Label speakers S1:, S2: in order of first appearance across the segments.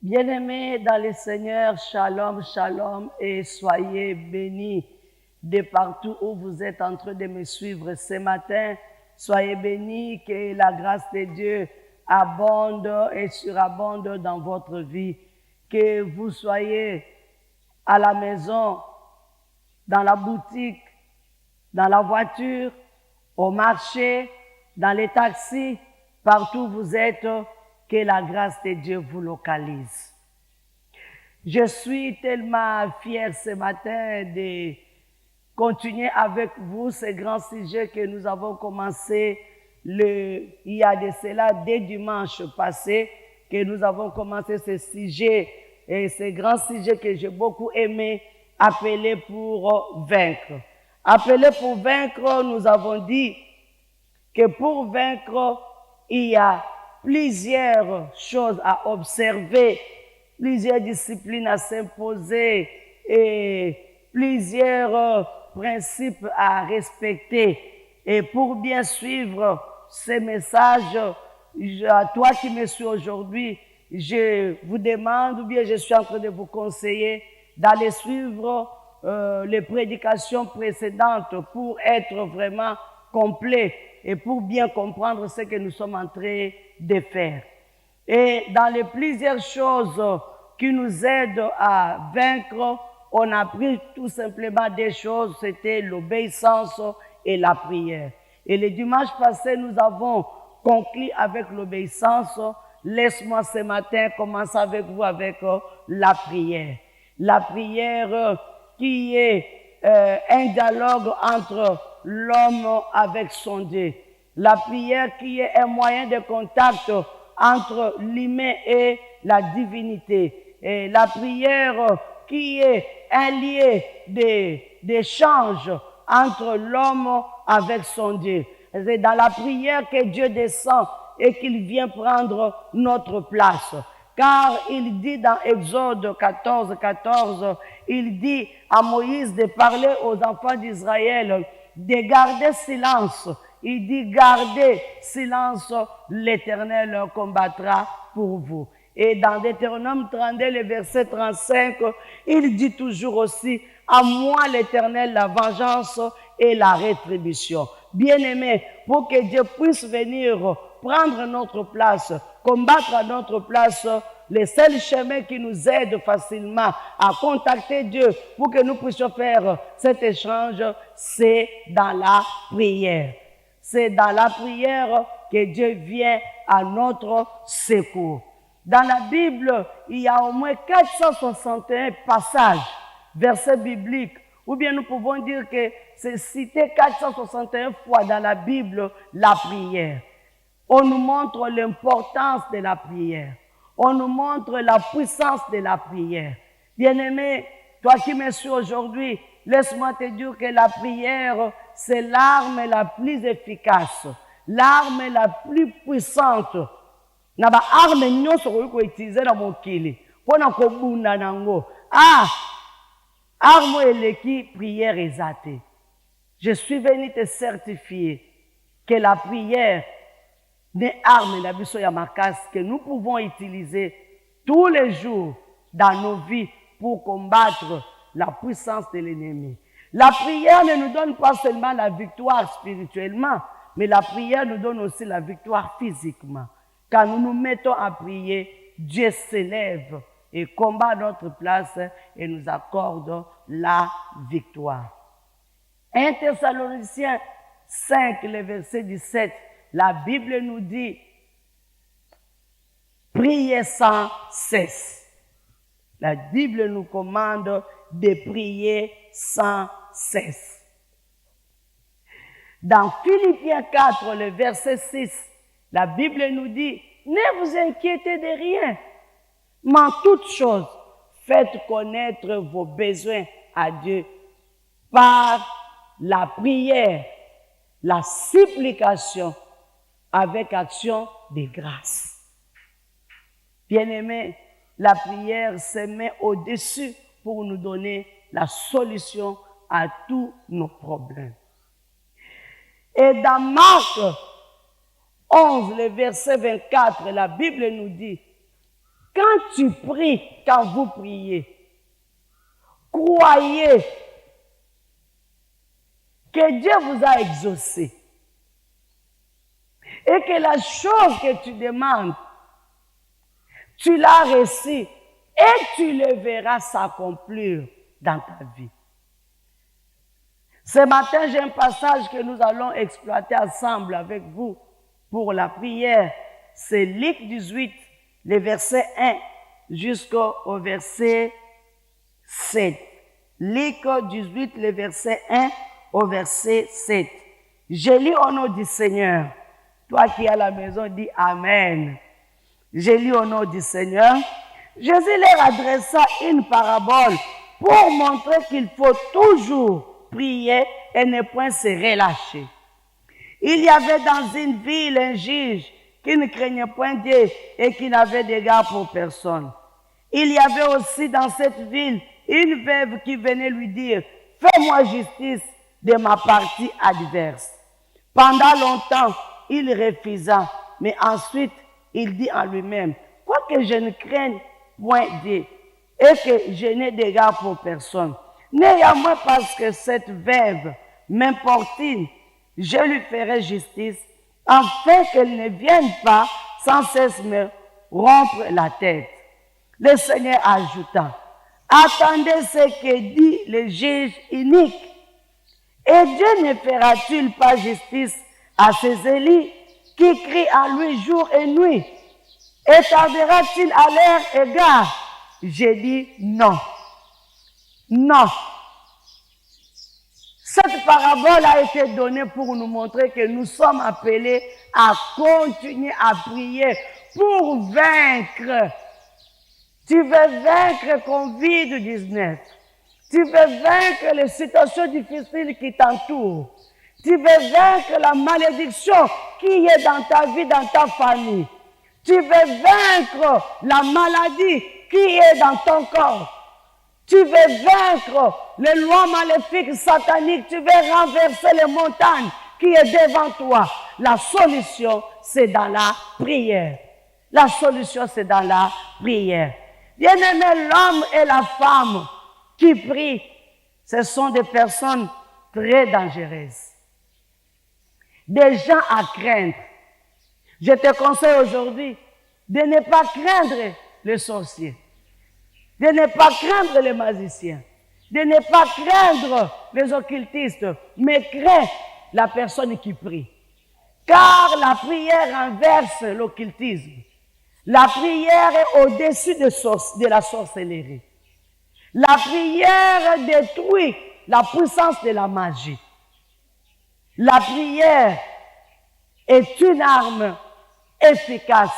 S1: Bien-aimés dans le Seigneur, shalom, shalom, et soyez bénis de partout où vous êtes en train de me suivre ce matin. Soyez bénis, que la grâce de Dieu abonde et surabonde dans votre vie. Que vous soyez à la maison, dans la boutique, dans la voiture, au marché, dans les taxis, partout où vous êtes, que la grâce de Dieu vous localise. Je suis tellement fier ce matin de continuer avec vous ce grand sujet que nous avons commencé il y a de cela dès dimanche passé, que nous avons commencé ce sujet et ce grand sujet que j'ai beaucoup aimé, appelé pour vaincre. Appelé pour vaincre, nous avons dit que pour vaincre, il y a plusieurs choses à observer, plusieurs disciplines à s'imposer et plusieurs principes à respecter. Et pour bien suivre ces messages, à toi qui me suis aujourd'hui, je vous demande, ou bien je suis en train de vous conseiller d'aller suivre les prédications précédentes pour être vraiment complet et pour bien comprendre ce que nous sommes en train de faire. Et dans les plusieurs choses qui nous aident à vaincre, on a pris tout simplement des choses, c'était l'obéissance et la prière. Et le dimanche passé, nous avons conclu avec l'obéissance. Laisse-moi ce matin commencer avec vous avec la prière. La prière qui est un dialogue entre l'homme avec son Dieu. La prière qui est un moyen de contact entre l'humain et la divinité. Et la prière qui est un lien d'échange entre l'homme avec son Dieu. C'est dans la prière que Dieu descend et qu'il vient prendre notre place. Car il dit dans Exode 14, 14, il dit à Moïse de parler aux enfants d'Israël, de garder silence. Il dit, gardez silence, l'Éternel combattra pour vous. Et dans Deutéronome 32, le verset 35, il dit toujours aussi, à moi l'Éternel la vengeance et la rétribution. Bien-aimés, pour que Dieu puisse venir prendre notre place, combattre à notre place, le seul chemin qui nous aide facilement à contacter Dieu pour que nous puissions faire cet échange, c'est dans la prière. C'est dans la prière que Dieu vient à notre secours. Dans la Bible, il y a au moins 461 passages, versets bibliques, ou bien nous pouvons dire que c'est cité 461 fois dans la Bible la prière. On nous montre l'importance de la prière. On nous montre la puissance de la prière. Bien-aimé, toi qui me suis aujourd'hui, laisse-moi te dire que la prière, c'est l'arme la plus efficace, l'arme la plus puissante. Na ba arme nyonso ko utiliser na mokili pona ko bunda nango. Arme eleki prière ezate. Je suis venu te certifier que la prière des armes la biso ya makasi que nous pouvons utiliser tous les jours dans nos vies pour combattre la puissance de l'ennemi. La prière ne nous donne pas seulement la victoire spirituellement, mais la prière nous donne aussi la victoire physiquement. Quand nous nous mettons à prier, Dieu s'élève et combat notre place et nous accorde la victoire. 1 Thessaloniciens 5, le verset 17, la Bible nous dit, priez sans cesse. La Bible nous commande de prier sans cesse. Dans Philippiens 4, le verset 6, la Bible nous dit, ne vous inquiétez de rien, mais en toutes choses, faites connaître vos besoins à Dieu par la prière, la supplication avec action de grâce. Bien-aimés, la prière se met au-dessus pour nous donner la solution à tous nos problèmes. Et dans Marc 11, le verset 24, la Bible nous dit, quand tu pries, quand vous priez, croyez que Dieu vous a exaucé et que la chose que tu demandes, tu l'as reçue et tu le verras s'accomplir dans ta vie. Ce matin, j'ai un passage que nous allons exploiter ensemble avec vous pour la prière. C'est Luc 18, le verset 1 jusqu'au verset 7. Luc 18, le verset 1 au verset 7. Je lis au nom du Seigneur. Toi qui es à la maison, dis Amen. Je lis au nom du Seigneur. Jésus leur adressa une parabole pour montrer qu'il faut toujours prier et ne point se relâcher. Il y avait dans une ville un juge qui ne craignait point Dieu et qui n'avait d'égard pour personne. Il y avait aussi dans cette ville une veuve qui venait lui dire, « Fais-moi justice de ma partie adverse. » Pendant longtemps, il refusa, mais ensuite, il dit en lui-même, « Quoique je ne craigne point Dieu et que je n'ai d'égard pour personne, néanmoins parce que cette veuve m'importune, je lui ferai justice, afin qu'elle ne vienne pas sans cesse me rompre la tête. » Le Seigneur ajouta, « Attendez ce que dit le juge inique. Et Dieu ne fera-t-il pas justice à ses élus qui crient à lui jour et nuit? Et tardera-t-il à leur égard? » J'ai dit non. Non. Cette parabole a été donnée pour nous montrer que nous sommes appelés à continuer à prier pour vaincre. Tu veux vaincre Covid-19. Tu veux vaincre les situations difficiles qui t'entourent. Tu veux vaincre la malédiction qui est dans ta vie, dans ta famille. Tu veux vaincre la maladie qui est dans ton corps. Tu veux vaincre les lois maléfiques sataniques. Tu veux renverser les montagnes qui est devant toi. La solution, c'est dans la prière. La solution, c'est dans la prière. Bien-aimé, l'homme et la femme qui prient, ce sont des personnes très dangereuses. Des gens à craindre. Je te conseille aujourd'hui de ne pas craindre les sorciers, de ne pas craindre les magiciens, de ne pas craindre les occultistes, mais crains la personne qui prie. Car la prière renverse l'occultisme. La prière est au-dessus de la sorcellerie. La prière détruit la puissance de la magie. La prière est une arme efficace.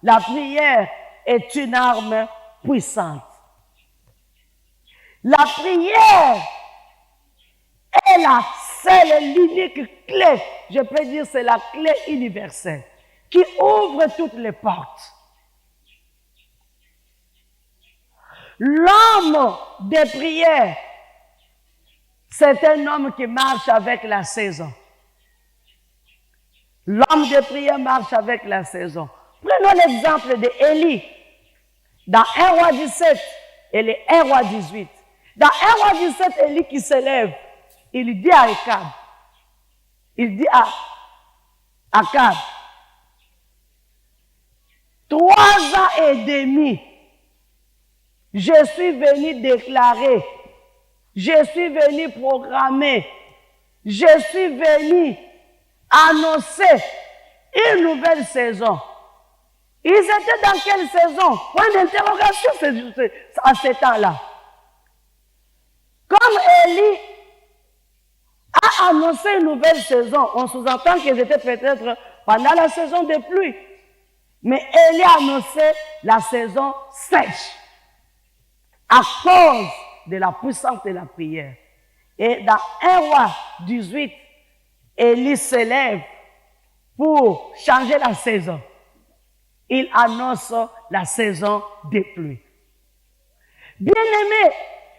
S1: La prière est une arme puissante. La prière est la seule, l'unique clé, je peux dire c'est la clé universelle, qui ouvre toutes les portes. L'homme de prière, c'est un homme qui marche avec la saison. L'homme de prière marche avec la saison. Prenons l'exemple d'Élie dans 1 roi 17 et le 1 roi 18. Dans 1 roi 17, Élie qui se lève, il dit à Akab, il dit à Akab, 3 ans et demi, je suis venu déclarer, je suis venu programmer, je suis venu annoncer une nouvelle saison. Ils étaient dans quelle saison? Point d'interrogation à ce temps-là. Comme Élie a annoncé une nouvelle saison, on sous-entend qu'ils étaient peut-être pendant la saison de pluie. Mais Élie a annoncé la saison sèche à cause de la puissance de la prière. Et dans 1 roi 18 Élie s'élève pour changer la saison. Il annonce la saison des pluies. Bien-aimé,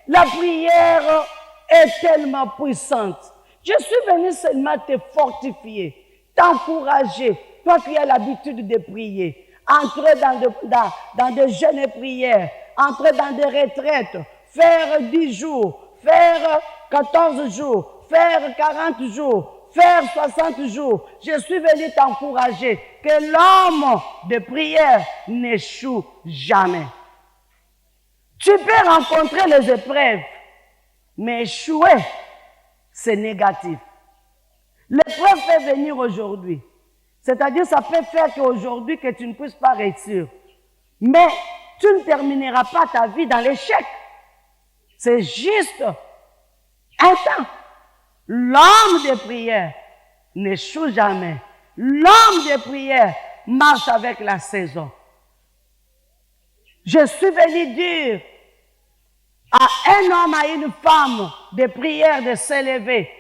S1: la prière est tellement puissante. Je suis venu seulement te fortifier, t'encourager, toi qui as l'habitude de prier. Entrer dans des jeûnes et prières, entrer dans des retraites, faire 10 jours, faire 14 jours, faire 40 jours, faire 60 jours. Je suis venu t'encourager que l'homme de prière n'échoue jamais. Tu peux rencontrer les épreuves, mais échouer, c'est négatif. L'épreuve peut venir aujourd'hui. C'est-à-dire, ça peut faire qu'aujourd'hui, que tu ne puisses pas réussir. Mais tu ne termineras pas ta vie dans l'échec. C'est juste un temps. L'homme de prière n'échoue jamais. L'homme de prière marche avec la saison. Je suis venu dire à un homme, à une femme de prière de s'élever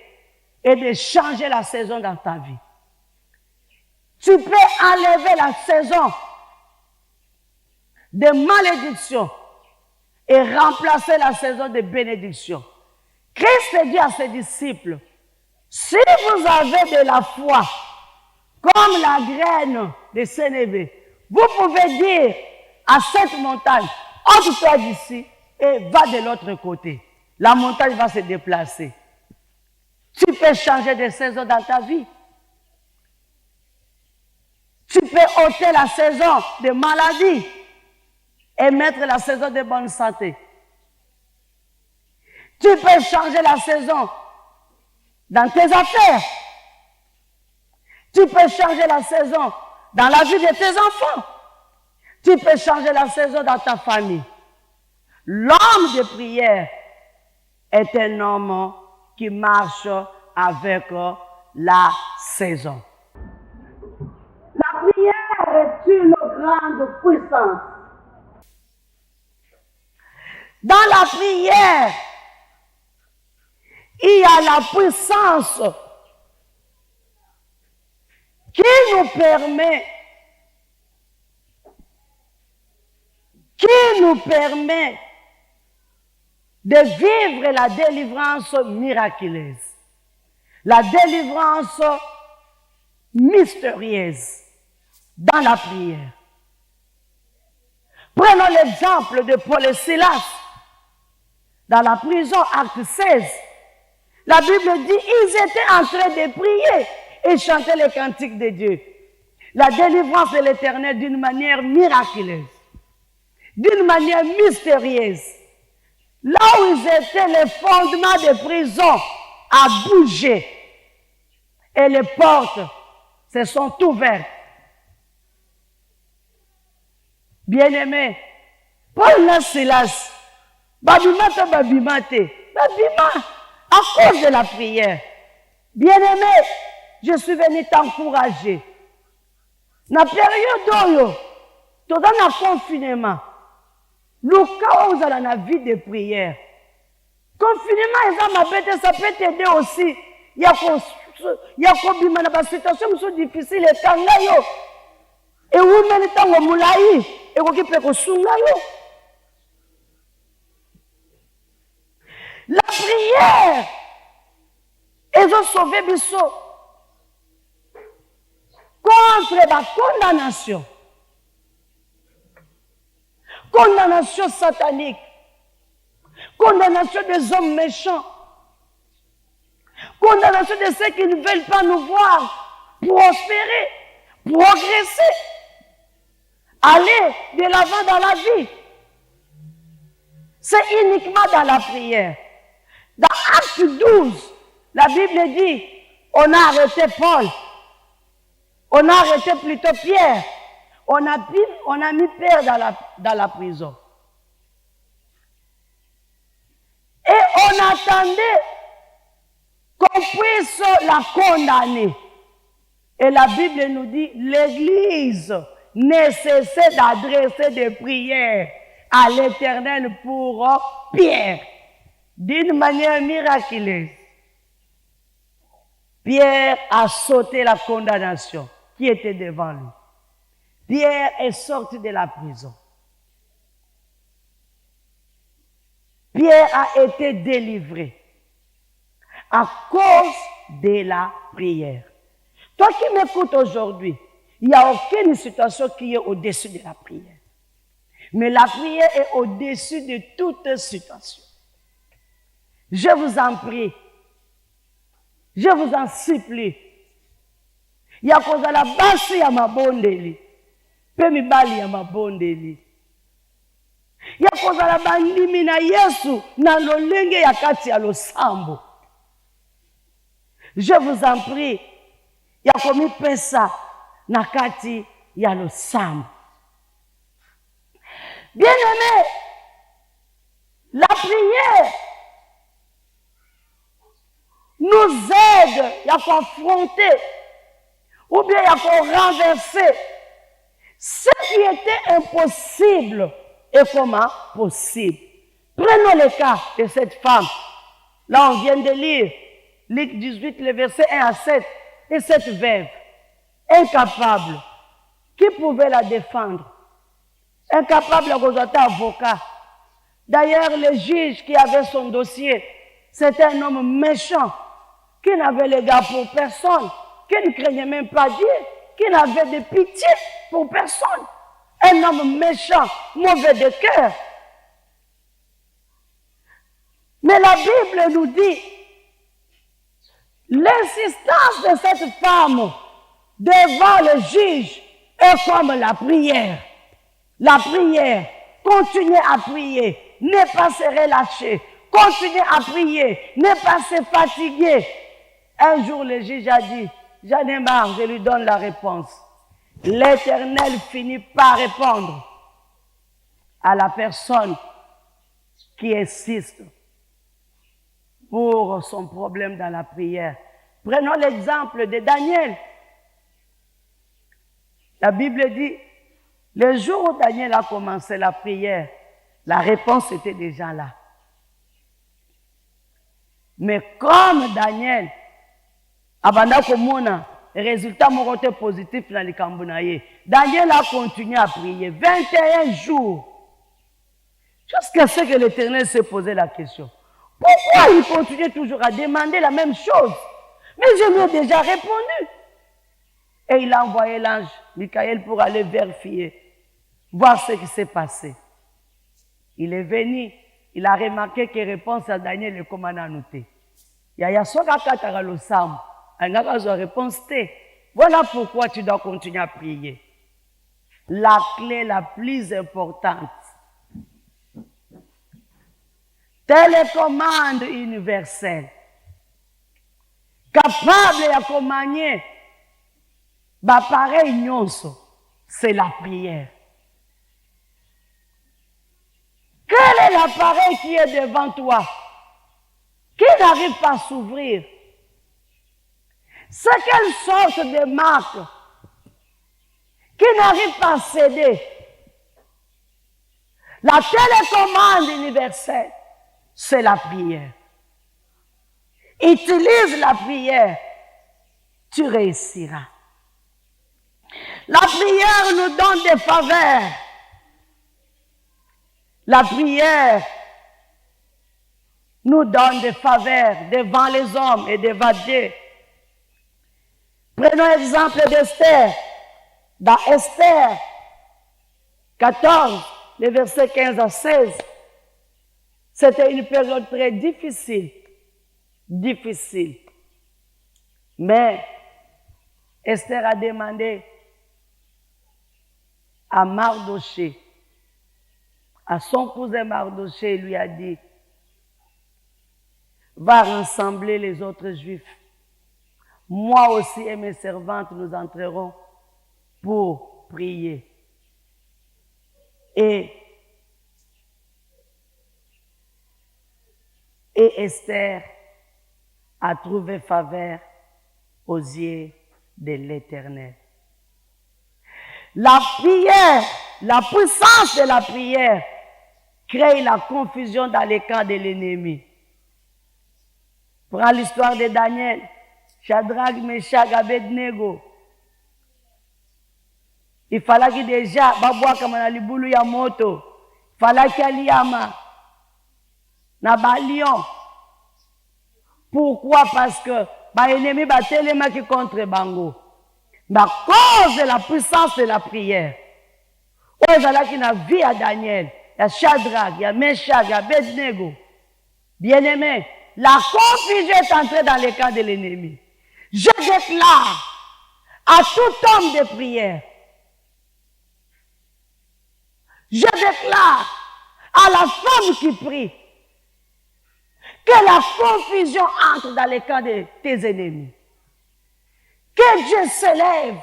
S1: et de changer la saison dans ta vie. Tu peux enlever la saison de malédiction et remplacer la saison de bénédiction. Christ dit à ses disciples, si vous avez de la foi, comme la graine de sénévé, vous pouvez dire à cette montagne, ôte-toi d'ici et va de l'autre côté. La montagne va se déplacer. Tu peux changer de saison dans ta vie. Tu peux ôter la saison de maladie et mettre la saison de bonne santé. Tu peux changer la saison dans tes affaires. Tu peux changer la saison dans la vie de tes enfants. Tu peux changer la saison dans ta famille. L'homme de prière est un homme qui marche avec la saison. La prière est une grande puissance. Dans la prière, il y a la puissance qui nous permet de vivre la délivrance miraculeuse, la délivrance mystérieuse dans la prière. Prenons l'exemple de Paul et Silas. Dans la prison, acte 16, la Bible dit ils étaient en train de prier et chanter les cantiques de Dieu. La délivrance de l'Éternel d'une manière miraculeuse, d'une manière mystérieuse. Là où ils étaient, les fondements des prisons a bougé et les portes se sont ouvertes. Bien-aimés, Paul et Silas, babimate, babima, à cause de la prière. Bien-aimé, je suis venu t'encourager. Na période oyo, dans le confinement, le cas où vous avez la vie de prière. Confinement, ça peut t'aider aussi. Il y a une situation difficile et tangayo. Et où même tango moulaï et où qui peut sungayo. La prière, ils ont sauvé Bissot contre la condamnation. Condamnation satanique. Condamnation des hommes méchants. Condamnation de ceux qui ne veulent pas nous voir prospérer, progresser, aller de l'avant dans la vie. C'est uniquement dans la prière. Dans Acte 12, la Bible dit, on a arrêté Paul, on a arrêté plutôt Pierre, on a mis Pierre dans la prison. Et on attendait qu'on puisse la condamner. Et la Bible nous dit, l'Église ne cessait d'adresser des prières à l'Éternel pour Pierre, d'une manière miraculeuse. Pierre a sauté la condamnation qui était devant lui. Pierre est sorti de la prison. Pierre a été délivré à cause de la prière. Toi qui m'écoutes aujourd'hui, il n'y a aucune situation qui est au-dessus de la prière. Mais la prière est au-dessus de toute situation. Je vous en prie, je vous en supplie. Il y a cause à la base ya mabondeli, pe mibali ya mabondeli. Il y a cause à la bandimi na Yesu na lolenge ya kati ya losambo. Je vous en prie, il y a komi pesa na kati ya losambo. Bien-aimé, la prière nous aide à confronter ou bien à renverser ce qui était impossible et comment possible. Prenons le cas de cette femme. Là, on vient de lire Luc 18, le verset 1 à 7. Et cette veuve, incapable, qui pouvait la défendre? Incapable de consulter avocat. D'ailleurs, le juge qui avait son dossier, c'était un homme méchant, qui n'avait l'égard pour personne, qui ne craignait même pas Dieu, qui n'avait de pitié pour personne. Un homme méchant, mauvais de cœur. Mais la Bible nous dit, l'insistance de cette femme devant le juge est comme la prière. La prière, continuez à prier, ne pas se relâcher, continuez à prier, ne pas se fatiguer. Un jour, le juge a dit, j'en ai marre, je lui donne la réponse. L'Éternel finit par répondre à la personne qui insiste pour son problème dans la prière. Prenons l'exemple de Daniel. La Bible dit, le jour où Daniel a commencé la prière, la réponse était déjà là. Mais comme Daniel, abanda komona résultat mon côté positif dans les Kambunaye, Daniel a continué à prier 21 jours. Jusqu'à ce que l'Éternel s'est posé la question. Pourquoi il continue toujours à demander la même chose? Mais je lui ai déjà répondu. Et il a envoyé l'ange Michael pour aller vérifier, voir ce qui s'est passé. Il est venu, il a remarqué que réponse à Daniel est comme à noter. Il y a soka katara lo sam, angaka zo réponse te. Voilà pourquoi tu dois continuer à prier. La clé la plus importante. Télécommande universelle. Capable de commander. Pareil nyonso, c'est la prière. Quel est l'appareil qui est devant toi, qui n'arrive pas à s'ouvrir? C'est quelle sorte de marque qui n'arrive pas à céder? La télécommande universelle, c'est la prière. Utilise la prière, tu réussiras. La prière nous donne des faveurs. La prière nous donne des faveurs devant les hommes et devant Dieu. Prenons l'exemple d'Esther. Dans Esther 14, les versets 15 à 16, c'était une période très difficile. Difficile. Mais Esther a demandé à Mardoché, à son cousin Mardoché, il lui a dit, va rassembler les autres Juifs. Moi aussi et mes servantes, nous entrerons pour prier. Et Esther a trouvé faveur aux yeux de l'Éternel. La prière, la puissance de la prière crée la confusion dans les camps de l'ennemi. Prends l'histoire de Daniel. Shadrach, Meshach, Abednego. Il fallait que déjà, babwa kama na libulu ya moto. Il fallait qu'il y ait na balion. Pourquoi? Parce que l'ennemi va tellement qui contre bango. Mais à cause de la puissance de la prière. Oh, il fallait qu'il y ait une vie à Daniel. Il y a Shadrach, il y a Meshach, il y a Abednego. Bien-aimé, la confusion est entrée dans le camp de l'ennemi. Je déclare à tout homme de prière. Je déclare à la femme qui prie que la confusion entre dans le camp de tes ennemis. Que Dieu se lève,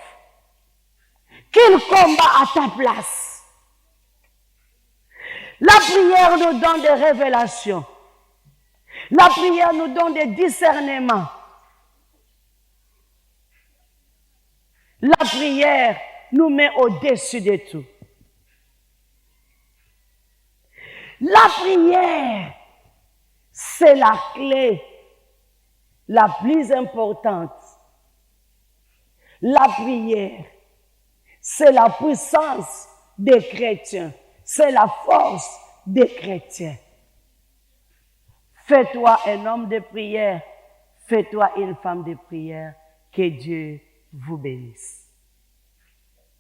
S1: qu'il combat à ta place. La prière nous donne des révélations. La prière nous donne des discernements. La prière nous met au-dessus de tout. La prière, c'est la clé la plus importante. La prière, c'est la puissance des chrétiens. C'est la force des chrétiens. Fais-toi un homme de prière. Fais-toi une femme de prière. Que Dieu vous bénisse.